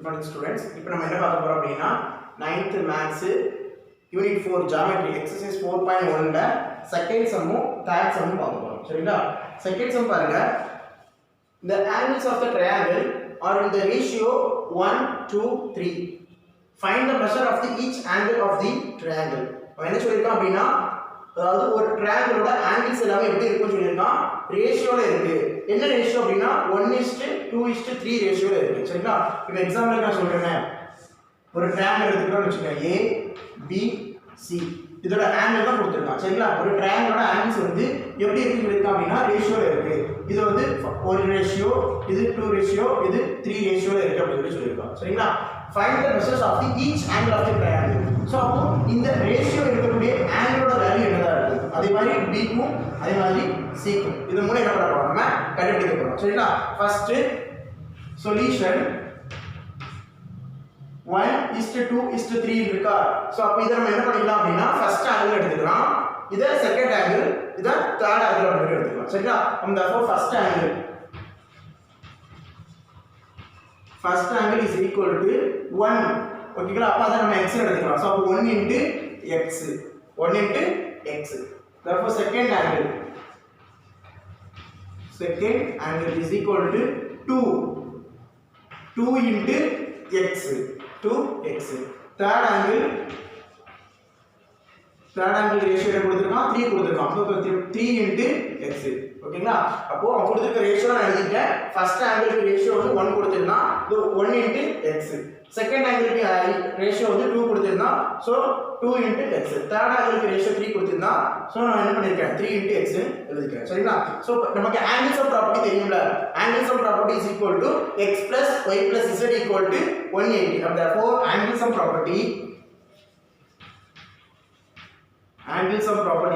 Good morning students. இப்போ நம்ம என்ன பார்க்க போறோம் அப்படினா 9th maths unit 4 geometry exercise 4.1 ல செகண்ட் சம்மும் தேர்ட் சம்மும் பார்க்க போறோம். சரிங்களா? செகண்ட் சம் பாருங்க. The angles of the triangle are in the ratio 1 2 3. Find the measure of the each angle of the triangle. என்ன சொல்லிருக்கோம் அப்படினா அதாவது ஒரு ட்ரையாங்கிளோட ஆங்கிள்ஸ் எல்லாமே எப்படி இருக்கும்னு சொல்லியிருக்கான், ரேஷியோல இருக்கு. என்ன ரேஷியோ அப்படின்னா 1:2:3 ரேஷியோல இருக்கு. சரிங்களா? இப்போ எக்ஸாம்பிள் நான் சொல்றேன், ஒரு ட்ரையாங்கிள் எடுத்துக்கிட்டோம்னு வச்சுக்கோங்க, ஏ பி சி, இதோட ஆங்கிள் தான் கொடுத்துருக்கான். சரிங்களா? ஒரு ட்ரையாங்கிளோட ஆங்கிள்ஸ் வந்து எப்படி இருக்குன்னு சொல்லியிருக்கான் அப்படின்னா ரேஷியோல இருக்கு. இது வந்து 1 ரேஷியோ, இது 2 ரேஷியோ, இது 3 ரேஷியோல இருக்கு அப்படின்னு சொல்லியிருக்கான். சரிங்களா? Find the measures of the each angle of the triangle. So அப்போ இந்த ரேஷியோ இருக்கக்கூடிய ஆங்கிளோட வேல்யூ என்னதா இருக்கு, அதே மாதிரி b க்கும் அதே மாதிரி c க்கும் இது மூணு என்ன பண்ண போறோம், நம்ம கண்டுபிடிக்க போறோம். சரிங்களா? ஃபர்ஸ்ட் சொல்யூஷன் 1:2:3 இருக்கா. சோ அப்ப இத நம்ம என்ன பண்ணிக்கலாம் அப்படினா ஃபர்ஸ்ட் ஆங்கிள் எடுத்துக்கலாம், இத செகண்ட் ஆங்கிள், இத தேர்ட் ஆங்கிள் அப்படி எடுத்துக்கலாம். சரிங்களா? நம்ம therefore first angle is equal to 1. ஓகேங்களா? அப்ப அத நம்ம x எடுத்துக்கலாம். சோ அப்ப 1 into x. Therefore second angle is equal to 2 into x. third angle ratio கொடுத்திருக்கான், 3 கொடுத்திருக்கான். So 3 into x. ஓகேங்களா? அப்போ அவன் கொடுத்திருக்க ரேஷியோ நான் எழுதிட்டேன். ஃபர்ஸ்ட் ஆங்கிளுக்கு ரேஷியோ வந்து 1 கொடுத்திருந்தான், இது 1 into x. செகண்ட் ஆங்கிளுக்கு ரேஷியோ வந்து 2 கொடுத்திருந்தான், சோ 2 into x. தேர்ட் ஆங்கிளுக்கு ரேஷியோ 3 கொடுத்திருந்தான், சோ நான் என்ன பண்ணிருக்கேன், 3 into x எழுதிக்கிறேன். சரிங்களா? சோ நமக்கு ஆங்கிள்ஸ் ஆஃப் ப்ராப்பர்ட்டி தெரியும்ல, angles of property is equal to x plus y plus z equal to 180. அப்ப therefore angles of property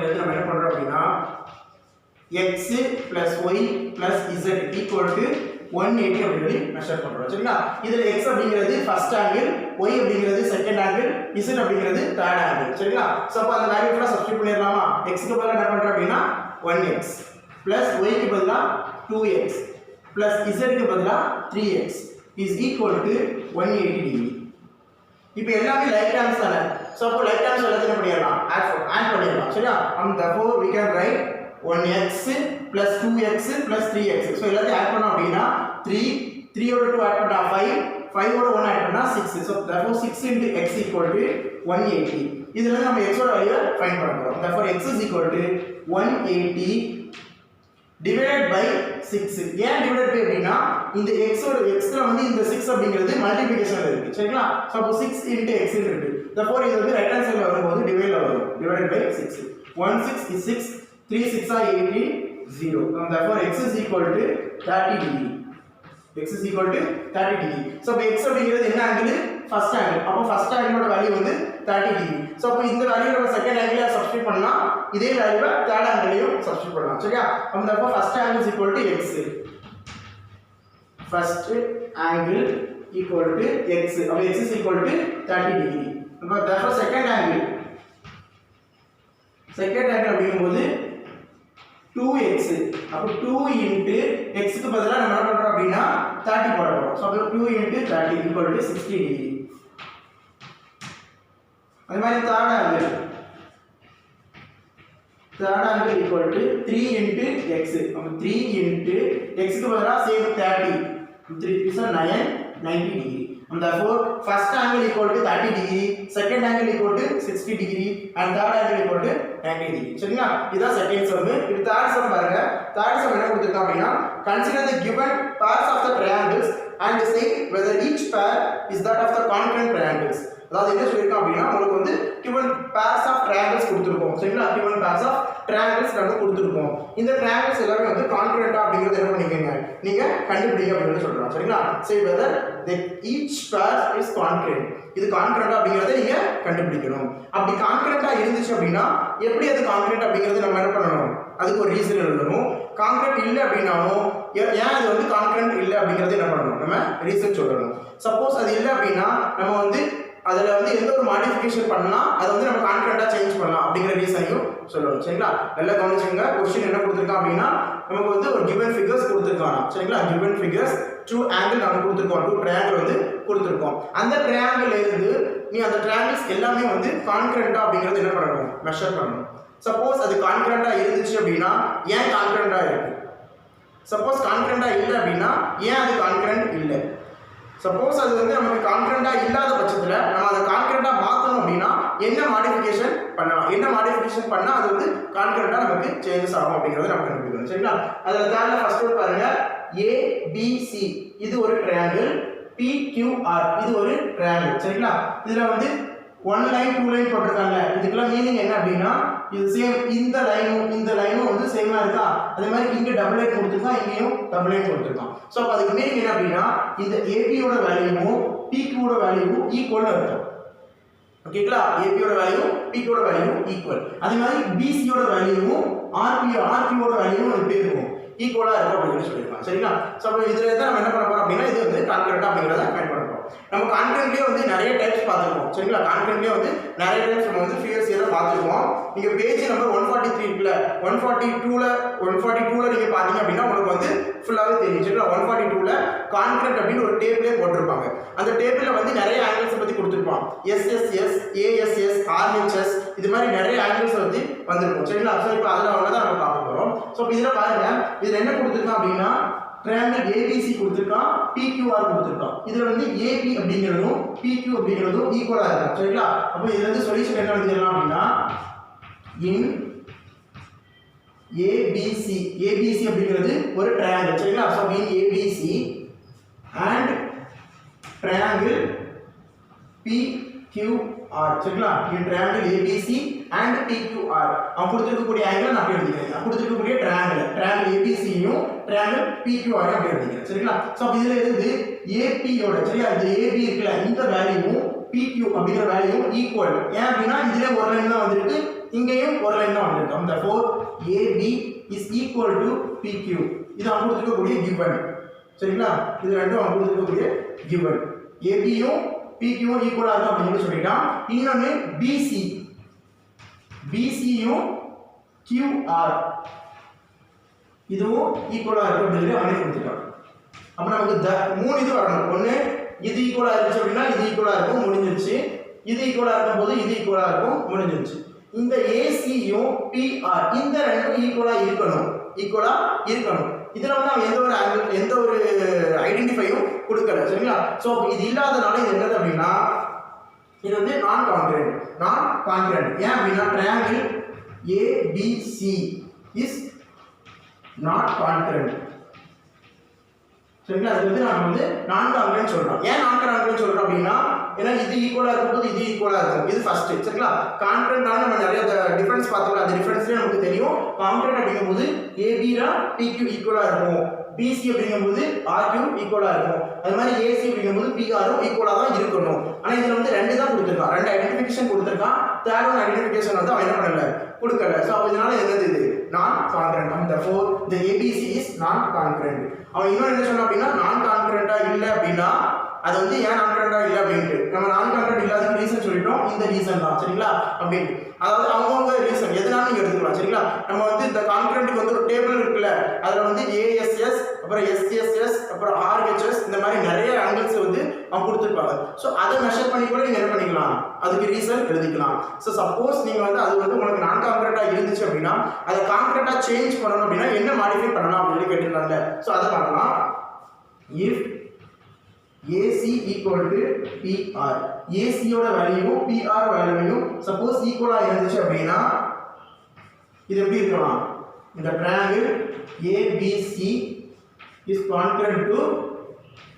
வந்து நம்ம என்ன பண்றோம் அப்படினா x plus y plus z equal to 180 அப்படி மெஷர் பண்றோம். சரிங்களா? இதுல x அப்படிங்கிறது ஃபர்ஸ்ட் ஆங்கிள், y அப்படிங்கிறது செகண்ட் ஆங்கிள், z அப்படிங்கிறது தேர்ட் ஆங்கிள். சரிங்களா? சோ அப்ப அந்த வேல்யூ ஃபுல்லா சப்ஸ்டிட்யூட் பண்ணிரலாமா? x க்கு பதிலா என்ன பண்றோம் அப்படினா 1x plus y க்கு பதிலா 2x plus z க்கு பதிலா 3x is equal to 180 degree. இப்போ எல்லாமே லைட் டேர்ம்ஸ் தானே. சோ அப்போ லைட் டேர்ம்ஸ் எல்லாத்தையும் என்ன பண்ணிரலாம், ஆட் பண்ணிரலாம். சரியா? therefore we can write 1x plus 2x plus 3x. So எல்லாத்தையும் ஆட் பண்ணோம் அப்படினா 3 ஓட 2 ஆட் பண்ணா 5 ஓட 1 ஆட் பண்ணா 6. So therefore 6 into x equal to 180. இதுல இருந்து நம்ம x ஓட வேல்யூ ஃபைண்ட் பண்ண போறோம். therefore x is equal to 180 divided by 6. ஏன் டிவைடட் பை அப்படினா இந்த x ஓட x ல வந்து இந்த 6 அப்படிங்கிறது மல்டிப்ளிகேஷன்ல இருக்கு. சரிங்களா? சோ அப்போ 6 into x ன்னு இருக்கு. therefore இது வந்து ரைட் ஹேண்ட் சைடுல வரும்போது டிவைட்ல வரும், divided by 6. 1 6 is 6, 3 6 are 18, 0. therefore x is equal to 30 degree. So அப்ப x அப்படிங்கிறது என்ன ஆங்கிள், ஃபர்ஸ்ட் ஆங்கிள். அப்ப ஃபர்ஸ்ட் ஆங்கிளோட வேல்யூ வந்து 30 டிகிரி. சோ அப்ப இந்த வேல்யூ நம்ம செகண்ட் ஆங்கிள்ல சப்ஸ்டிட்யூட் பண்ணா இதே வேல்யூவை தேர்ட் ஆங்கிள்லயும் சப்ஸ்டிட்யூட் பண்ணலாம். சரியா? அப்ப first angle is equal to x. First angle equal to x. அப்ப x is equal to 30 degree. அப்ப therefore second angle அப்படிங்கும்போது 2x. அப்ப 2 into x க்கு பதிலா நம்ம என்ன பண்றோம் அப்படினா 30 போட போறோம். சோ அப்ப 2 into 30 equal to 60 degree. அதே மாதிரி third angle equal to 3 into x. அப்ப 3 into x க்கு பதிலா same 30. 3 is 9, 90 degree. And therefore first angle equal to 30 degree, second angle equal to 60 degree and third angle equal to 90 degree. சரிங்களா? இதுதான் second sum. இப்போ third sum பாருங்க. Third sum என்ன கொடுத்திருக்கான் அப்படினா consider the given pairs of the triangles and say whether each pair is that of the congruent triangles. அதாவது என்ன சொல்லிருக்கான் அப்படினா உங்களுக்கு வந்து given pairs of triangles கொடுத்திருக்கோம். சரிங்களா? given pairs of triangles நம்ம கொடுத்திருக்கோம். இந்த triangles எல்லாமே வந்து congruent அப்படிங்கறது என்ன பண்ணிக்கங்க, நீங்க கண்டுபிடிங்க அப்படினு சொல்றான். சரிங்களா? say whether each pair is congruent. இது congruent அப்படிங்கறதை நீங்க கண்டுபிடிக்கணும். அப்படி congruent இருந்துச்சு அப்படினா எப்படி அது congruent அப்படிங்கறது நம்ம என்ன பண்ணணும், அதுக்கு ஒரு ரீசன் எழுதணும். congruent இல்ல அப்படினாலும் ஏன் அது வந்து congruent இல்ல அப்படிங்கறது என்ன பண்ணணும், நம்ம ரீசன் சொல்லணும். சப்போஸ் அது இல்ல அப்படினா நம்ம வந்து அதுல வந்து எந்த ஒரு மாடிஃபிகேஷன் பண்ணலாம், அதை வந்து நம்ம கான்ஃபிடென்ட்டா சேஞ்ச் பண்ணலாம் அப்படிங்கிற ரீசனையும் சொல்லணும். சரிங்களா? நல்லா கவனிச்சுங்க. क्वेश्चन என்ன கொடுத்திருக்கான் அப்படினா நமக்கு வந்து ஒரு given figures கொடுத்திருக்காங்க. சரிங்களா? given figures டூ ஆங்கிள் நம்ம கொடுத்துருக்கோம், டூ ட்ரையாங்கிள் வந்து கொடுத்துருக்கோம். அந்த ட்ரையாங்கிள் இருந்து நீ அந்த ட்ரையாங்கிள்ஸ் எல்லாமே வந்து கான்கரண்டா அப்படிங்கிறது என்ன பண்ணணும், மெஷர் பண்ணணும். சப்போஸ் அது கான்கரண்டா இருந்துச்சு அப்படின்னா ஏன் கான்கரண்டா இருக்கு, சப்போஸ் கான்கரண்டா இல்லை அப்படின்னா ஏன் அது கான்கரண்ட் இல்லை. சப்போஸ் அது வந்து நமக்கு கான்கரண்டா இல்லாத பட்சத்தில் நம்ம அதை கான்கரண்டா மாற்றணும் அப்படின்னா என்ன மாடிஃபிகேஷன் பண்ணலாம், என்ன மாடிஃபிகேஷன் பண்ணால் அது வந்து கான்கரண்டா நமக்கு சேஞ்சஸ் ஆகும் அப்படிங்கிறத நம்ம கண்டுபிடிக்கணும். சரிங்களா? அதில் தேர்ட்ல ஃபர்ஸ்ட் ஒரு பாருங்க, ஏபிசி இது ஒரு ட்ரையாங்கிள், பிக்யூஆர் இது ஒரு ட்ரையாங்கிள். சரிங்களா? இதில் வந்து 1 லைன் 2 லைன் போட்டிருக்காங்க. இதுக்கெல்லாம் மீனிங் என்ன அப்படின்னா இது சேம், இந்த லைனும் வந்து சேமா இருக்கா, அதே மாதிரி இங்க டபுள் லைன் கொடுத்துருக்கான், இங்கேயும் டபுள் லைன் கொடுத்துருக்கான். ஸோ அப்போ அதுக்கு மீனிங் என்ன அப்படின்னா இந்த ஏபியோட வேல்யூவும் பிக்யூட வேல்யூவும் ஈக்குவல்னு அர்த்தம். ஓகேங்களா? ஏபியோட வேல்யூ பிக்யூட வேல்யூ ஈக்குவல். அதே மாதிரி பிசியோட வேல்யூவும் ஆர்கியூட வேல்யூவும் எப்படி இருக்கும், ஈக்குவலா இருக்கும் அப்படின்னு சொல்லியிருக்காங்க. சரிங்களா? ஸோ அப்போ இதுல தான் நம்ம என்ன பண்ண போறோம் அப்படின்னா இது வந்து கான்கரண்ட் அப்படிங்கிறத பயன்படுத்த போறோம். நம்ம கான்கரண்ட்லயே வந்து நிறைய டைப்ஸ் பார்த்துருக்கோம். சரிங்களா? கான்கரண்ட்லயே வந்து நிறைய டைப்ஸ் நம்ம வந்து ஃபிகர்ஸ் எல்லாம் பார்த்துருக்கோம். நீங்க பேஜ் நம்பர் 143 இருக்குல்ல, 142ல நீங்க பாத்தீங்க அப்படின்னா உங்களுக்கு வந்து ஃபுல்லாவே தெரியும். சரிங்களா? 142ல கான்கரண்ட் அப்படின்னு ஒரு டேபிளே போட்டிருப்பாங்க. அந்த டேபிள்ல வந்து நிறைய ஆங்கிள்ஸ் பத்தி கொடுத்துருப்பான். எஸ்எஸ்எஸ், ஏஎஸ்எஸ், ஆர்ஹெச்எஸ் இது மாதிரி நிறைய ஆங்கிள்ஸ் வந்து வந்திருக்கும். சரிங்களா? ஸோ இப்போ அதில் அவங்க தான் நம்ம பார்க்க போறோம். ஸோ இதில் பாருங்க, இதில் என்ன கொடுத்துருக்கான் அப்படின்னா ட்ரையாங்கிள் ஏபிசி கொடுத்துருக்கான், பிக்யூஆர் கொடுத்துருக்கான். இதில் வந்து ஏபி அப்படிங்கிறதும் பிக்யூ அப்படிங்கிறதும் ஈக்குவலாக இருக்கும். சரிங்களா? அப்போ இதுல இருந்து சொல்யூஷன் என்ன எழுதிடலாம் அப்படின்னா இன் ஏபிசி, ஏபிசி அப்படிங்கிறது ஒரு ட்ரையாங்கிள். சரிங்களா? So in ABC and triangle PQR. சரிங்களா? இன் ட்ரையாங்கிள் ஏபிசி அண்ட் PQR அவன் கொடுத்துருக்கக்கூடிய ஆங்கிள் நான் அப்படி எழுதிக்கிறேன். நான் கொடுத்துருக்கக்கூடிய ட்ரையாங்கிள் ஏபிசியும் ட்ரையாங்கிள் PQR அப்படி எழுதிக்கிறேன். சரிங்களா? ஸோ இதில் இருந்து ஏபியோட, சரியா, இந்த ஏபி இருக்குல்ல இந்த வேல்யூவும் PQ அப்படிங்கிற வேல்யூவும் ஈக்குவல். ஏன் அப்படின்னா இதுல ஒரு லைன் தான் வந்திருக்கு, இங்கேயும் ஒரு லைன் தான் வந்திருக்கு. அந்த AB is equal to PQ. இது அவன் கொடுத்துருக்கக்கூடிய கிவன். சரிங்களா? இது ரெண்டும் அவன் கொடுத்துருக்கக்கூடிய கிவன். ஏபியும் PQவும் ஈக்குவலா இருக்கும் அப்படின்னு சொல்லிட்டான். இன்னொன்று BCயும் QR இதுவும் ஈக்குவலா இருக்கும் அப்படின்னு அவனே கொடுத்துட்டான். அப்போ நமக்கு 3 இது வரணும். ஒன்று இது ஈக்குவலா இருந்துச்சு அப்படின்னா இது ஈக்குவலா இருக்கும், முடிஞ்சிருச்சு. இது ஈக்குவலா இருக்கும் போது இது ஈக்குவலா இருக்கும், முடிஞ்சிருச்சு. இந்த ACயும் PR இந்த ரெண்டும் ஈக்குவலா இருக்கணும். இதுல வந்து அவன் எந்த ஒரு ஐடென்டிஃபையும் கொடுக்கல. சரிங்களா? ஸோ இது இல்லாதனால இது என்னது அப்படின்னா இது வந்து நான் கான்கரண்ட். ஏன் அப்படின்னா triangle ABC is not concurrent. சரிங்களா? அது வந்து நம்ம வந்து நான் கான்கரண்ட் சொல்றோம். ஏன் நான் கான்கரண்ட் சொல்றோம் அப்படின்னா ஏன்னா இது ஈக்குவலா இருக்கும்போது இது ஈக்குவலா இருக்கும். இது ஃபர்ஸ்ட். சரிங்களா? கான்கரண்ட்னால நம்ம நிறைய டிஃபரன்ஸ் பார்த்தோம். அந்த டிஃபரன்ஸ்லயே நமக்கு தெரியும். கான்கரண்ட் அப்படிங்கும்போது ஏபிரா PQ ஈக்குவலா இருக்கும், BC அப்படிங்கும்போது RQ ஈக்குவலா இருக்கும், அது மாதிரி AC அப்படிங்கும்போது PRம் ஈக்குவலா தான் இருக்கணும். ஆனா இதுல வந்து ரெண்டு தான் கொடுத்துருக்கான், ரெண்டு ஐடென்டிஃபிகேஷன் கொடுத்துருக்கான். தேர்ட் ஒன் ஐடென்டிஃபிகேஷன் வந்து அவன் என்ன பண்ணல, கொடுக்கல. ஸோ அப்போ இதனால என்னது இது நான் concurrent. therefore the ABC is non concurrent. அவன் இன்னும் என்ன சொன்னான் அப்படின்னா நான் கான்கரண்டா இல்லை அப்படின்னா அது வந்து ஏன் நான் கான்கரண்டா இல்லை அப்படின்ட்டு நம்ம நான் கான்கரண்ட் இல்லாத ரீசன் சொல்லிட்டோம். இந்த ரீசன் தான். சரிங்களா? அப்படின்ட்டு அதாவது அவங்கவுங்க ரீசன் எதனாலும் நீங்க எடுத்துக்கலாம். சரிங்களா? நம்ம வந்து இந்த கான்கரண்ட்டுக்கு வந்து ஒரு டேபிள் இருக்குல்ல, அதுல வந்து ASS அப்புறம் SSS அப்புறம் RHS இந்த மாதிரி நிறைய ஆங்கிள்ஸ் வந்து அவங்க கொடுத்துருப்பாங்க. ஸோ அதை மெஷர் பண்ணி கூட நீங்க என்ன பண்ணிக்கலாம், அதுக்கு ரீசன் எழுதிக்கலாம். ஸோ சப்போஸ் நீங்க வந்து அது வந்து உங்களுக்கு நான் கான்கரண்டா இருந்துச்சு அப்படின்னா அதை கான்கரண்டா சேஞ்ச் பண்ணணும் அப்படின்னா என்ன மாடிஃபை பண்ணலாம் அப்படின்னு கேட்டுருக்காங்க. ஸோ அதை பண்ணலாம். If AC equal to PR, AC யோட வேல்யூவும் PR வேல்யூவும் சப்போஸ் ஈக்குவலா இருந்துச்சு அப்படின்னா இது எப்படி இருக்கலாம், இந்த triangle ABC is concurrent to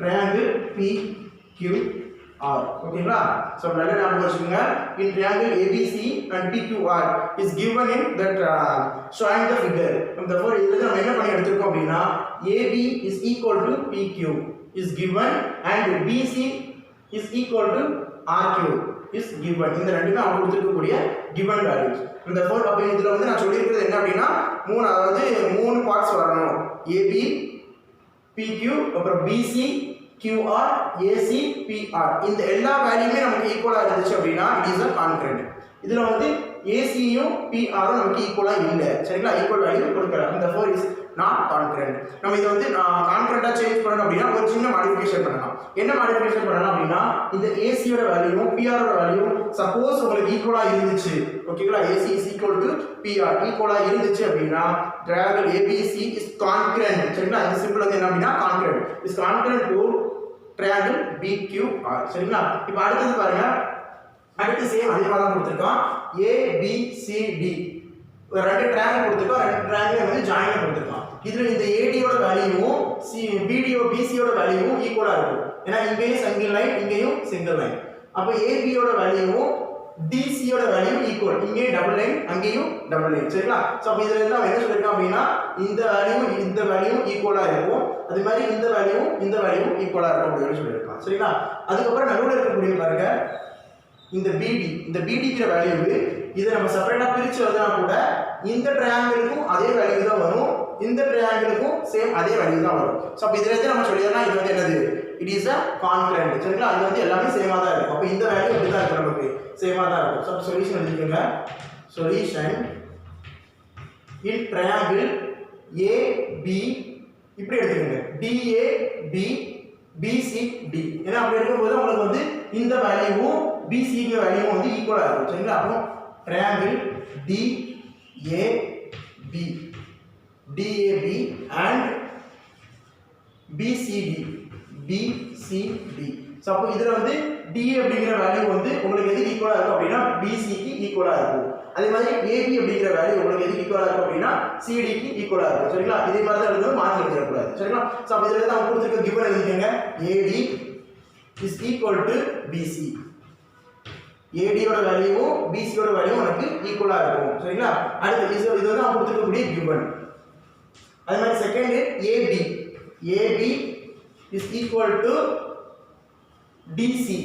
triangle PQR. ஓகேங்களா? சோ நல்ல ஞாபகம் வச்சுக்கோங்க. in triangle ABC and PQR is given in that showing the figure. therefore இதுல நம்ம என்ன பண்ணி எடுத்துக்கோம் அப்படின்னா AB is equal to PQ is given and BC is equal to RQ is given. இந்த ரெண்டுமே அவங்க கொடுத்திருக்கக்கூடிய given values. therefore அப்ப இதுல வந்து நான் சொல்லி இருக்கிறது என்ன அப்படின்னா மூணு பார்ட்ஸ் வரணும். AB PQ அப்புறம் BC QR AC PR இந்த எல்லா வேல்யூமே நமக்கு ஈக்குவலா இருந்துச்சு அப்படின்னா it is a concurrent. இதுல வந்து ஏசியும் பிஆரும் நமக்கு ஈக்குவலா இல்லை சரிங்களா, ஈக்குவல் வேல்யூ கொடுக்கல. இந்த 4 இஸ் நாட் கான்கரண்ட். நம்ம இதை வந்து கான்கரண்டா சேஞ்ச் பண்ணணும் அப்படின்னா ஒரு சின்ன மாடிஃபிகேஷன் பண்ணலாம். என்ன மாடிஃபிகேஷன் பண்ணலாம் அப்படின்னா இந்த ஏசியோட வேல்யூவும் பிஆரோட வேல்யூவும் சப்போஸ் உங்களுக்கு ஈக்குவலா இருந்துச்சு ஓகேங்களா, AC is equal to BR ஈக்குவலா இருந்துச்சு அப்படின்னா ட்ரையாங்கிள் ஏபிசி இஸ் கான்கரண்ட் சரிங்களா. இந்த சிம்பிள் வந்து என்ன அப்படின்னா concurrent is concurrent to triangle PQR சரிங்களா. இப்போ அடுத்தது பாருங்க, அடுத்து சேம் அதே மாதிரி தான் கொடுத்துருக்கோம். ஏபிசிடி ஒரு ரெண்டு ட்ரையாங்கிள் கொடுத்துருக்கோம், ரெண்டு ட்ரையாங்கிள் வந்து ஜாயின் கொடுத்துருக்கோம். இதுல இந்த ஏடியோட வேல்யூவும் பிடிஓ பிசியோட வேல்யூவும் ஈக்குவலா இருக்கும். ஏன்னா இங்கேயும் சிங்கிள் லைன் இங்கேயும் சிங்கிள் லைன். அப்போ ஏபியோட வேல்யூவும் டிசியோட வேல்யூ ஈக்குவல், இங்கேயும் டபுள் லைன் அங்கேயும் டபுள் லைன் சரிங்களா. ஸோ அப்போ இதுல இருந்து அவன் என்ன சொல்லியிருக்கான் அப்படின்னா இந்த வேல்யூ ஈக்குவலா இருக்கும், அது மாதிரி இந்த வேல்யூ ஈக்குவலா இருக்கும் அப்படின்னு சொல்லியிருக்கான் சரிங்களா. அதுக்கப்புறம் நடுவில் இருக்கக்கூடிய பாருங்க இந்த பிடிக்கிற வேல்யூ இதை நம்ம செப்பரேட்டா பிரிச்சு எழுதினா கூட இந்த ட்ரையாங்கிளுக்கும் அதே வேல்யூ தான் வரும், இந்த ட்ரையாங்கிளுக்கும் சேம் அதே வேல்யூ தான் வரும். ஸோ அப்போ இதுல இருந்து நம்ம சொல்லிடலாம் இது வந்து என்னது, இட் இஸ் அ கான்கரண்ட் சரிங்களா. அது வந்து எல்லாமே சேமா தான் இருக்கும். அப்போ இந்த வேல்யூ இப்படி தான் இருக்கும், நமக்கு சேமா தான் இருக்கும். ஸோ சொல்யூஷன் எழுதிக்கோங்க. சொல்யூஷன் இன் ட்ரையாங்கிள் ஏபி இப்படி எடுத்துக்கோங்க, டிஏபி பிசிடி. ஏன்னா அப்படி இருக்கும்போது உங்களுக்கு வந்து இந்த வேல்யூவும் பிசிடி வேல்யூவும் வந்து ஈக்குவலா இருக்கும் சரிங்களா. அப்போ triangle DAB and BCD. So அப்போ இதில் வந்து DA அப்படிங்கிற வேல்யூ வந்து உங்களுக்கு எதுக்கு ஈக்குவலாக இருக்கும் அப்படின்னா BCக்கு ஈக்குவலாக இருக்கும். அதே மாதிரி AB அப்படிங்கிற வேல்யூ உங்களுக்கு எதுக்கு ஈக்குவலாக இருக்கும் அப்படின்னா CDக்கு ஈக்குவலாக இருக்கும் சரிங்களா. இதே மாதிரி தான் எழுதணும், மாற்றி எழுதிடக்கூடாது சரிங்களா. ஸோ அப்போ இதில் அவங்க கொடுத்துருக்க கிவன் எழுதிக்கோங்க, AD is equal to BC. ஏடியோட வேல்யூவும் பிசியோட வேல்யூவும் எனக்கு ஈக்குவலா இருக்கும் சரிங்களா. அடுத்து இது வந்து நான் கொடுத்துருக்கக்கூடிய கிவன். அதே மாதிரி second AB is equal to DC,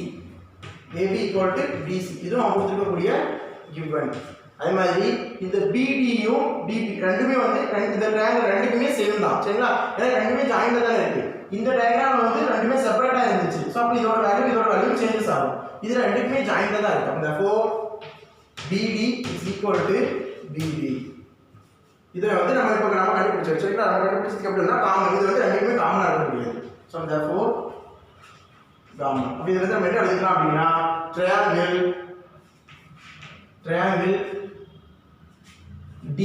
AB equal to DC, இதுவும் நான் கொடுத்துருக்கக்கூடிய கிவன். அதே மாதிரி இந்த பிடியும் டிபி ரெண்டுமே வந்து இந்த ட்ரையாங்கிள் ரெண்டுக்குமே சேம் தான் சரிங்களா. ஏன்னா ரெண்டுமே ஜாயின்ல தான் இருக்கு. இந்த டயக்ராம் வந்து ரெண்டுமே செப்பரேட்டா இருந்துச்சு. ஸோ அப்போ இதோட வேல்யூ சேஞ்சஸ் ஆகும். இது ரெண்டுக்குமே ஜாயின்ல தான் இருக்கு. therefore BD is equal to BD. இதை வந்து நம்ம இப்போ கண்டுபிடிச்சோம் சரிங்களா. நம்ம கண்டுபிடிச்சதுக்கு அப்படின்னா காமன், இது வந்து ரெண்டுக்குமே காமனா இருக்க முடியாது. So therefore common. அப்போ இது வந்து நம்ம என்ன எழுதிக்கலாம் அப்படின்னா triangle DAB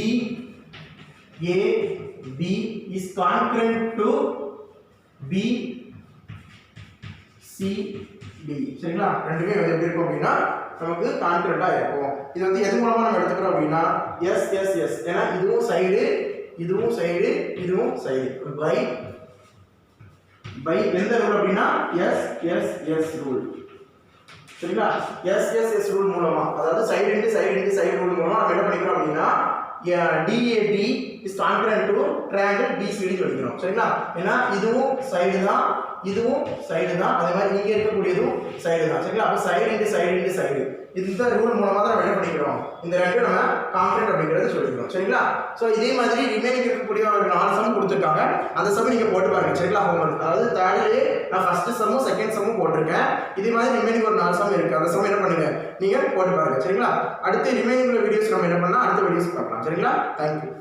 is concurrent to BCD சரிங்களா. ரெண்டுமே எப்படி இருக்கும் அப்படின்னா நமக்கு கான்கரண்டா இருக்கும். இது வந்து எது மூலமா நம்ம எடுத்துக்கிறோம் அப்படின்னா SSS, ஏன்னா இதுவும் சைடு இதுவும் சைடு பை எந்த ரூல் அப்படின்னா SSS ரூல் சரிங்களா. SSS ரூல் மூலமா, அதாவது சைடு இன்டு சைடு ரூல் மூலமா நம்ம என்ன பண்ணிக்கிறோம் அப்படின்னா DAB is concurrent to triangle BCD சொல்லிக்கிறோம் சரிங்களா. ஏன்னா இதுவும் சைடு தான் அதே மாதிரி இங்க இருக்கக்கூடியதும் சைடு தான் சரிங்களா. அப்ப சைடு இன்டு சைடு இந்த ரூல் மூலமா தான் நம்ம என்ன பண்ணிக்கிறோம், இந்த ரெண்டும் நம்ம கான்கரண்ட் அப்படிங்கறது சொல்லிக்கிறோம் சரிங்களா. சோ இதே மாதிரி ரிமைனிங் இருக்கக்கூடிய ஒரு 4 சம் கொடுத்திருக்காங்க, அந்த சம் நீங்க போட்டு பாருங்க சரிங்களா. ஹோம்வொர்க் அதாவது தேர்ட்லயே நான் ஃபர்ஸ்ட் சம்மும் செகண்ட் சம்மும் போட்டிருக்கேன். இதே மாதிரி ரிமைனிங் ஒரு 4 சம் இருக்கு, அந்த சம் என்ன பண்ணுங்க நீங்க போட்டு பாருங்க சரிங்களா. அடுத்து ரிமைனிங் உள்ள வீடியோஸ் நம்ம என்ன பண்ணலாம் அடுத்த வீடியோஸ் பார்க்கலாம் சரிங்களா. தேங்க்யூ.